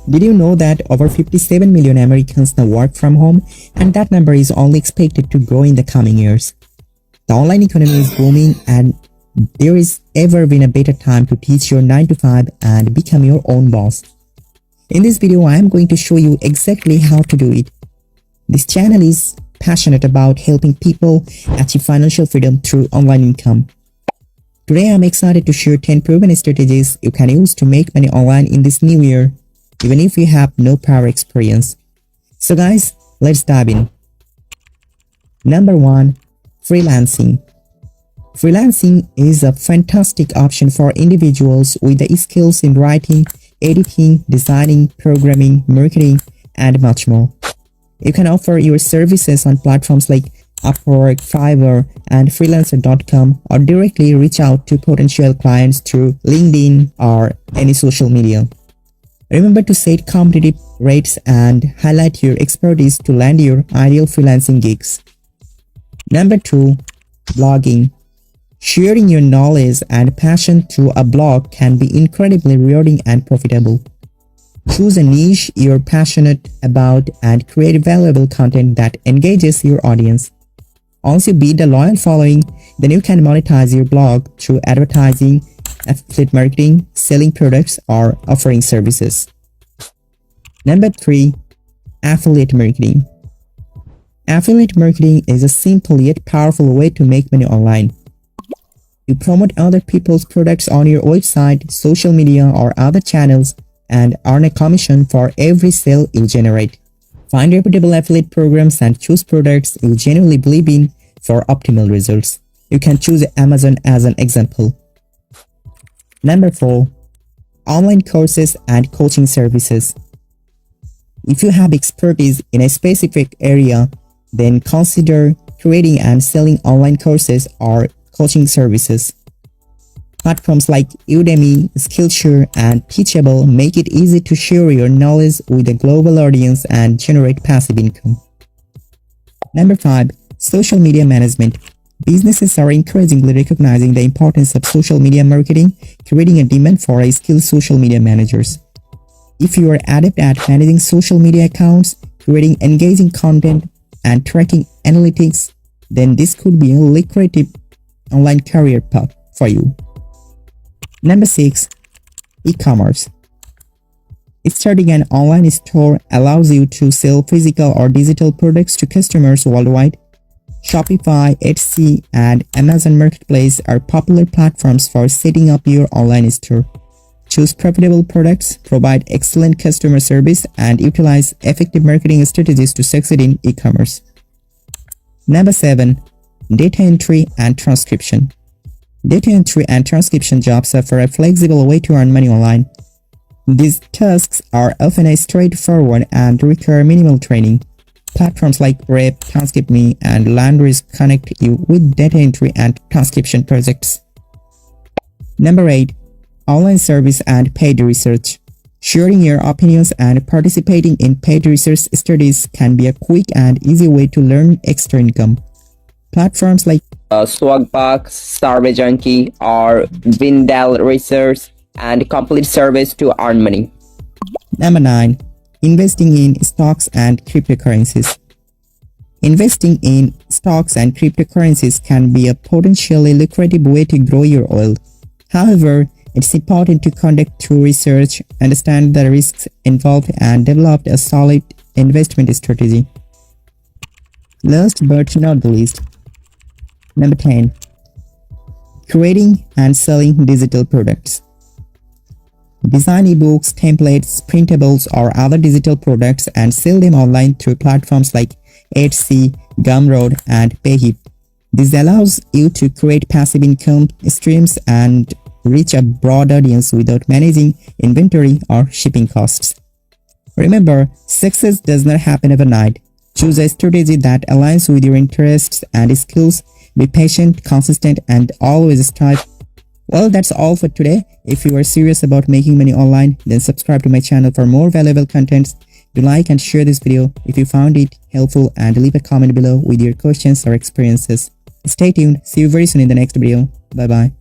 Did you know that over 57 million Americans now work from home, and that number is only expected to grow in the coming years? The online economy is booming, and there is ever been a better time to teach your 9 to 5 and become your own boss. In this video, I am going to show you exactly how to do it. This channel is passionate about helping people achieve financial freedom through online income. Today, I am excited to share 10 proven strategies you can use to make money online in this new year, even if you have no prior experience. So guys, let's dive in. Number 1. Freelancing. Freelancing is a fantastic option for individuals with the skills in writing, editing, designing, programming, marketing, and much more. You can offer your services on platforms like Upwork, Fiverr, and Freelancer.com, or directly reach out to potential clients through LinkedIn or any social media. Remember to set competitive rates and highlight your expertise to land your ideal freelancing gigs. Number 2. Blogging. Sharing your knowledge and passion through a blog can be incredibly rewarding and profitable. Choose a niche you're passionate about and create valuable content that engages your audience. Once you build a loyal following, then you can monetize your blog through advertising, affiliate marketing, selling products, or offering services. Number 3. Affiliate marketing. Affiliate marketing is a simple yet powerful way to make money online. You promote other people's products on your website, social media, or other channels and earn a commission for every sale you generate. Find reputable affiliate programs and choose products you genuinely believe in for optimal results. You can choose Amazon as an example. Number 4. Online courses and coaching services. If you have expertise in a specific area, then consider creating and selling online courses or coaching services. Platforms like Udemy, Skillshare, and Teachable make it easy to share your knowledge with a global audience and generate passive income. Number 5. Social media management. Businesses are increasingly recognizing the importance of social media marketing, creating a demand for skilled social media managers. If you are adept at managing social media accounts, creating engaging content, and tracking analytics, then this could be a lucrative online career path for you. Number 6. E-commerce. Starting an online store allows you to sell physical or digital products to customers worldwide. Shopify, Etsy, and Amazon Marketplace are popular platforms for setting up your online store. Choose profitable products, provide excellent customer service, and utilize effective marketing strategies to succeed in e-commerce. Number 7. Data entry and transcription. Data entry and transcription jobs offer a flexible way to earn money online. These tasks are often straightforward and require minimal training. Platforms like Rep, TranscriptMe, and Landris connect you with data entry and transcription projects. Number 8. Online service and paid research. Sharing your opinions and participating in paid research studies can be a quick and easy way to learn extra income. Platforms like Swagbucks, SurveyJunkie, or Vindel Research and complete service to earn money. Number 9. Investing in stocks and cryptocurrencies. Investing in stocks and cryptocurrencies can be a potentially lucrative way to grow your wealth. However, it's important to conduct thorough research, understand the risks involved, and develop a solid investment strategy. Last but not the least, Number 10. Creating and selling digital products. Design ebooks, templates, printables, or other digital products and sell them online through platforms like Etsy, Gumroad, and Payhip. This allows you to create passive income streams and reach a broad audience without managing inventory or shipping costs. Remember, success does not happen overnight. Choose a strategy that aligns with your interests and skills. Be patient, consistent, and always strive. Well, that's all for today. If you are serious about making money online, then subscribe to my channel for more valuable contents. Do like and share this video if you found it helpful, and leave a comment below with your questions or experiences. Stay tuned. See you very soon in the next video. Bye bye.